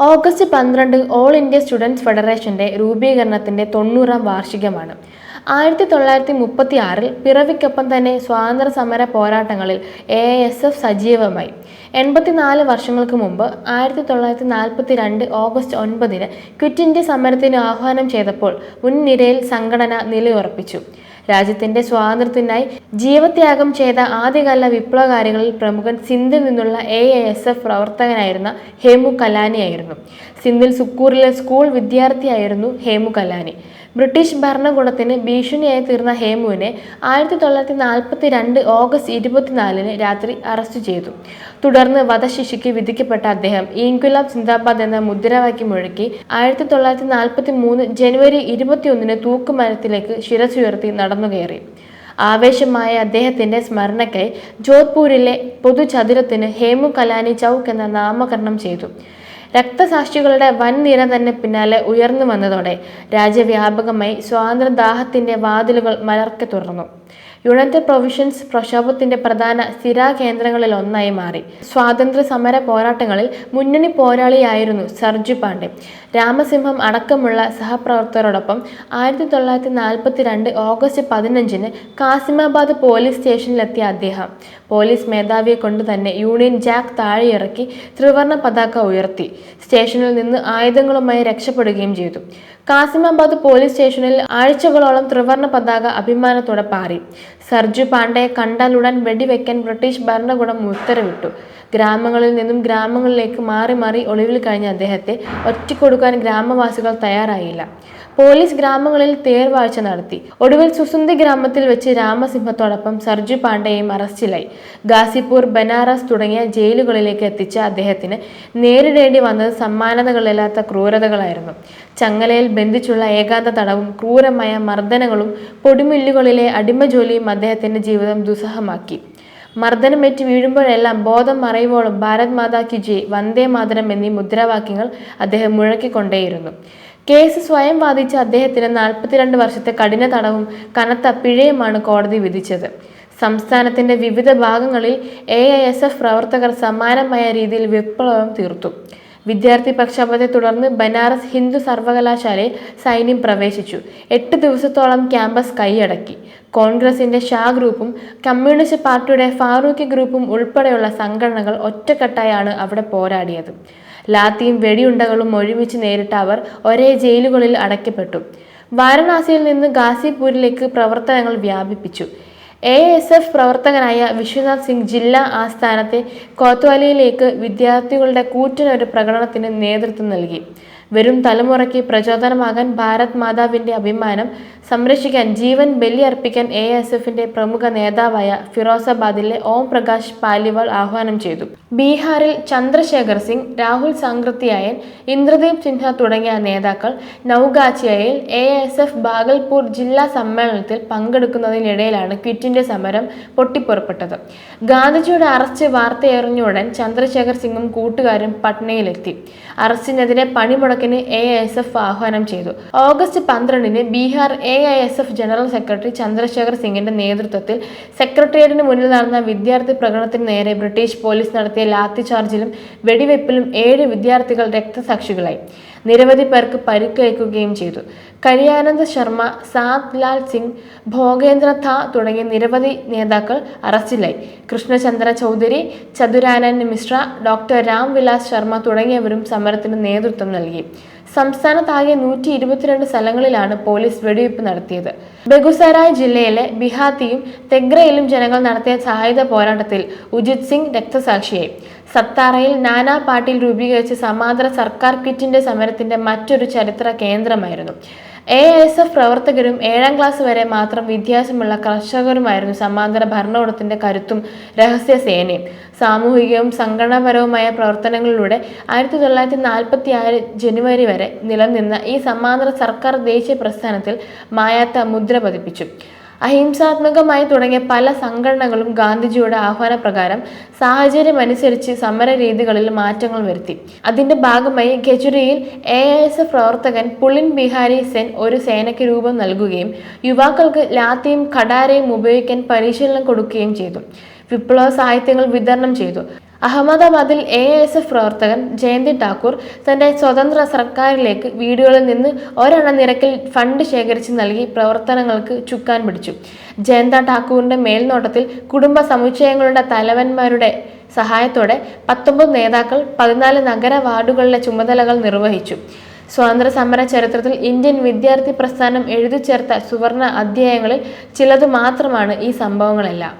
August 12 all India students ഫെഡറേഷന്റെ രൂപീകരണത്തിന്റെ 90-ാം വാർഷികമാണ്. 1936 പിറവിക്കൊപ്പം തന്നെ സ്വാതന്ത്ര്യ സമര പോരാട്ടങ്ങളിൽ AISF സജീവമായി. 84 വർഷങ്ങൾക്ക് മുമ്പ് 1942 ഓഗസ്റ്റ് 9 ക്വിറ്റ് ഇന്ത്യ സമരത്തിന് ആഹ്വാനം ചെയ്തപ്പോൾ മുൻനിരയിൽ സംഘടന നിലയുറപ്പിച്ചു. രാജ്യത്തിന്റെ സ്വാതന്ത്ര്യത്തിനായി ജീവത്യാഗം ചെയ്ത ആദ്യകാല വിപ്ലവകാരികളിൽ പ്രമുഖൻ സിന്ധിൽ നിന്നുള്ള AISF പ്രവർത്തകനായിരുന്ന ഹേമു കലാനി ആയിരുന്നു. സിന്ധിൽ സുക്കൂറിലെ സ്കൂൾ വിദ്യാർത്ഥിയായിരുന്നു ഹേമു കലാനി. ബ്രിട്ടീഷ് ഭരണകൂടത്തിന് ഭീഷണിയായി തീർന്ന ഹേമുവിനെ 1942 ഓഗസ്റ്റ് 24 രാത്രി അറസ്റ്റ് ചെയ്തു. തുടർന്ന് വധശിക്ഷയ്ക്ക് വിധിക്കപ്പെട്ട അദ്ദേഹം ഇൻക്വിലാബ് സിന്ദാബാദ് എന്ന മുദ്രാവാക്യം മുഴക്കി 1943 ജനുവരി 21 തൂക്കുമരത്തിലേക്ക് ശിരസുയർത്തി നടന്നുകയറി. ആവേശമായ അദ്ദേഹത്തിന്റെ സ്മരണയ്ക്കായി ജോധ്പൂരിലെ പൊതുചതുരത്തിന് ഹേമു കലാനി ചൗക്ക് എന്ന നാമകരണം ചെയ്തു. രക്തസാക്ഷികളുടെ വൻ നിര തന്നെ പിന്നാലെ ഉയർന്നു വന്നതോടെ രാജ്യവ്യാപകമായി സ്വാതന്ത്ര്യദാഹത്തിന്റെ വാതിലുകൾ മലർക്കെ തുറന്നു. യുണൈറ്റഡ് പ്രൊവിൻസ് പ്രക്ഷോഭത്തിന്റെ പ്രധാന സ്ഥിരാകേന്ദ്രങ്ങളിൽ ഒന്നായി മാറി. സ്വാതന്ത്ര്യ സമര പോരാട്ടങ്ങളിൽ മുന്നണി പോരാളിയായിരുന്നു സർജു പാണ്ഡെ. രാമസിംഹം അടക്കമുള്ള സഹപ്രവർത്തകരോടൊപ്പം 1942 ഓഗസ്റ്റ് 15 കാസിമാബാദ് പോലീസ് സ്റ്റേഷനിലെത്തിയ അദ്ദേഹം പോലീസ് മേധാവിയെ കൊണ്ട് തന്നെ യൂണിയൻ ജാക്ക് താഴെയിറക്കി ത്രിവർണ്ണ പതാക ഉയർത്തി സ്റ്റേഷനിൽ നിന്ന് ആയുധങ്ങളുമായി രക്ഷപ്പെടുകയും ചെയ്തു. കാസിമാബാദ് പോലീസ് സ്റ്റേഷനിൽ ആഴ്ചകളോളം ത്രിവർണ്ണ പതാക അഭിമാനത്തോടെ പാറി. സർജു പാണ്ഡെയെ കണ്ടാലുടൻ വെടിവെക്കാൻ ബ്രിട്ടീഷ് ഭരണകൂടം ഉത്തരവിട്ടു. ഗ്രാമങ്ങളിൽ നിന്നും ഗ്രാമങ്ങളിലേക്ക് മാറി മാറി ഒളിവിൽ കഴിഞ്ഞ അദ്ദേഹത്തെ ഒറ്റക്കൊടുക്കാൻ ഗ്രാമവാസികൾ തയ്യാറായില്ല. പോലീസ് ഗ്രാമങ്ങളിൽ തേർവാഴ്ച നടത്തി. ഒടുവിൽ സുസുന്ദി ഗ്രാമത്തിൽ വെച്ച് രാമസിംഹത്തോടൊപ്പം സർജു പാണ്ഡെയും അറസ്റ്റിലായി. ഗാസിപൂർ, ബനാറസ് തുടങ്ങിയ ജയിലുകളിലേക്ക് എത്തിച്ച അദ്ദേഹത്തിന് നേരിടേണ്ടി വന്നത് സമാനതകളില്ലാത്ത ക്രൂരതകളായിരുന്നു. ചങ്ങലയിൽ ബന്ധിച്ചുള്ള ഏകാന്ത തടവും ക്രൂരമായ മർദ്ദനങ്ങളും പൊടിമില്ലുകളിലെ അടിമജോലിയും അദ്ദേഹത്തിന്റെ ജീവിതം ദുസ്സഹമാക്കി. മർദ്ദനമേറ്റ് വീഴുമ്പോഴെല്ലാം ബോധം മറയുവോളം ഭാരത് മാതാ കി ജയ്, വന്ദേ മാതരം എന്നീ മുദ്രാവാക്യങ്ങൾ അദ്ദേഹം മുഴക്കിക്കൊണ്ടേയിരുന്നു. കേസ് സ്വയം വാദിച്ച അദ്ദേഹത്തിന് 42 വർഷത്തെ കഠിന തടവും കനത്ത പിഴയുമാണ് കോടതി വിധിച്ചത്. സംസ്ഥാനത്തിന്റെ വിവിധ ഭാഗങ്ങളിൽ AISF പ്രവർത്തകർ സമാനമായ രീതിയിൽ വിപ്ലവം തീർത്തു. വിദ്യാർത്ഥി പ്രക്ഷോഭത്തെ തുടർന്ന് ബനാറസ് ഹിന്ദു സർവകലാശാലയിൽ സൈന്യം പ്രവേശിച്ചു. 8 ദിവസത്തോളം ക്യാമ്പസ് കൈയടക്കി. കോൺഗ്രസിന്റെ ഷാ ഗ്രൂപ്പും കമ്മ്യൂണിസ്റ്റ് പാർട്ടിയുടെ ഫാറൂഖി ഗ്രൂപ്പും ഉൾപ്പെടെയുള്ള സംഘടനകൾ ഒറ്റക്കെട്ടായാണ് അവിടെ പോരാടിയത്. ലാത്തിയും വെടിയുണ്ടകളും ഒരുമിച്ച് നേരിട്ട അവർ ഒരേ ജയിലുകളിൽ അടയ്ക്കപ്പെട്ടു. വാരണാസിയിൽ നിന്ന് ഗാസിപൂരിലേക്ക് പ്രവർത്തനങ്ങൾ വ്യാപിപ്പിച്ചു. AISF പ്രവർത്തകനായ വിശ്വനാഥ് സിംഗ് ജില്ലാ ആസ്ഥാനത്തെ കോത്വാലിയിലേക്ക് വിദ്യാർത്ഥികളുടെ കൂറ്റനൊരു പ്രകടനത്തിന് നേതൃത്വം നൽകി. വരും തലമുറയ്ക്ക് പ്രചോദനമാകാൻ ഭാരത് മാതാവിന്റെ അഭിമാനം സംരക്ഷിക്കാൻ ജീവൻ ബലിയർപ്പിക്കാൻ AISFന്റെ പ്രമുഖ നേതാവായ ഫിറോസാബാദിലെ ഓം പ്രകാശ് പാലിവാൾ ആഹ്വാനം ചെയ്തു. ബീഹാറിൽ ചന്ദ്രശേഖർ സിംഗ്, രാഹുൽ സാങ്ക്രത്തിയായൻ, ഇന്ദ്രദീപ് സിൻഹ തുടങ്ങിയ നേതാക്കൾ നൌഗാച്ചിയയിൽ AISF ഭാഗൽപൂർ ജില്ലാ സമ്മേളനത്തിൽ പങ്കെടുക്കുന്നതിനിടയിലാണ് ക്വിറ്റ് ഇന്ത്യ സമരം പൊട്ടിപ്പുറപ്പെട്ടത്. ഗാന്ധിജിയുടെ അറസ്റ്റ് വാർത്തയറിഞ്ഞുടൻ ചന്ദ്രശേഖർ സിംഗും കൂട്ടുകാരും പട്നയിലെത്തി. അറസ്റ്റിനെതിരെ പണിമുടക്കിന് AISF ആഹ്വാനം ചെയ്തു. August 12 Bihar AISF general secretary Chandrashekhar സിംഗിന്റെ നേതൃത്വത്തിൽ സെക്രട്ടേറിയറ്റിന് മുന്നിൽ നടന്ന വിദ്യാർത്ഥി പ്രകടനത്തിന് നേരെ ബ്രിട്ടീഷ് പോലീസ് നടത്തിയ ലാത്തി ചാർജിലും വെടിവെപ്പിലും 7 വിദ്യാർത്ഥികൾ രക്തസാക്ഷികളായി. നിരവധി പേർക്ക് പരിക്കേൽക്കുകയും ചെയ്തു. കരിയാനന്ദ് ശർമ്മ, സാത് ലാൽ സിംഗ്, ഭോഗേന്ദ്ര ഥ തുടങ്ങിയ നിരവധി നേതാക്കൾ അറസ്റ്റിലായി. കൃഷ്ണചന്ദ്ര ചൗധരി, ചതുരാനന്ദ് മിശ്ര, ഡോക്ടർ രാം വിലാസ് ശർമ്മ തുടങ്ങിയവരും സമരത്തിന് നേതൃത്വം നൽകി. സംസ്ഥാനത്താകെ 122 സ്ഥലങ്ങളിലാണ് പോലീസ് വെടിവെപ്പ് നടത്തിയത്. ബെഗുസരായ് ജില്ലയിലെ ബിഹാത്തിയും തെഗ്രയിലും ജനങ്ങൾ നടത്തിയ സായുധ പോരാട്ടത്തിൽ ഉജിത് സിംഗ് രക്തസാക്ഷിയായി. സത്താറയിൽ നാനാ പാട്ടീൽ രൂപീകരിച്ച സമാന്തര സർക്കാർ ക്വിറ്റ് ഇന്ത്യ സമരത്തിന്റെ മറ്റൊരു ചരിത്ര കേന്ദ്രമായിരുന്നു. AISF പ്രവർത്തകരും 7ാം ക്ലാസ് വരെ മാത്രം വിദ്യാഭ്യാസമുള്ള കർഷകരുമായിരുന്നു സമാന്തര ഭരണകൂടത്തിന്റെ കരുത്തും രഹസ്യ സേനയും. സാമൂഹികവും സംഘടനാപരവുമായ പ്രവർത്തനങ്ങളിലൂടെ 1946 ജനുവരി വരെ നിലനിന്ന ഈ സമാന്തര സർക്കാർ ദേശീയ പ്രസ്ഥാനത്തിൽ മായാത്ത മുദ്ര പതിപ്പിച്ചു. അഹിംസാത്മകമായി തുടങ്ങിയ പല സംഘടനകളും ഗാന്ധിജിയുടെ ആഹ്വാനപ്രകാരം സാഹചര്യമനുസരിച്ച് സമര രീതികളിൽ മാറ്റങ്ങൾ വരുത്തി. അതിന്റെ ഭാഗമായി ഖെജുരിയിൽ AISF പ്രവർത്തകൻ പുളിൻ ബിഹാരി സെൻ ഒരു സേനയ്ക്ക് രൂപം നൽകുകയും യുവാക്കൾക്ക് ലാത്തിയും ഖഡാരയും ഉപയോഗിക്കാൻ പരിശീലനം കൊടുക്കുകയും ചെയ്തു. വിപ്ലവ സാഹിത്യങ്ങൾ വിതരണം ചെയ്തു. അഹമ്മദാബാദിൽ AISF പ്രവർത്തകൻ ജയന്തി ഠാക്കൂർ തന്റെ സ്വതന്ത്ര സർക്കാരിലേക്ക് വീടുകളിൽ നിന്ന് ഒരെണ്ണ നിരക്കിൽ ഫണ്ട് ശേഖരിച്ച് നൽകി പ്രവർത്തനങ്ങൾക്ക് ചുക്കാൻ പിടിച്ചു. ജയന്ത ഠാക്കൂറിന്റെ മേൽനോട്ടത്തിൽ കുടുംബ സമുച്ചയങ്ങളുടെ തലവന്മാരുടെ സഹായത്തോടെ 19 നേതാക്കൾ 14 നഗര വാർഡുകളിലെ ചുമതലകൾ നിർവഹിച്ചു. സ്വാതന്ത്ര്യ സമര ചരിത്രത്തിൽ ഇന്ത്യൻ വിദ്യാർത്ഥി പ്രസ്ഥാനം എഴുതിച്ചേർത്ത സുവർണ അധ്യായങ്ങളിൽ ചിലത് മാത്രമാണ് ഈ സംഭവങ്ങളെല്ലാം.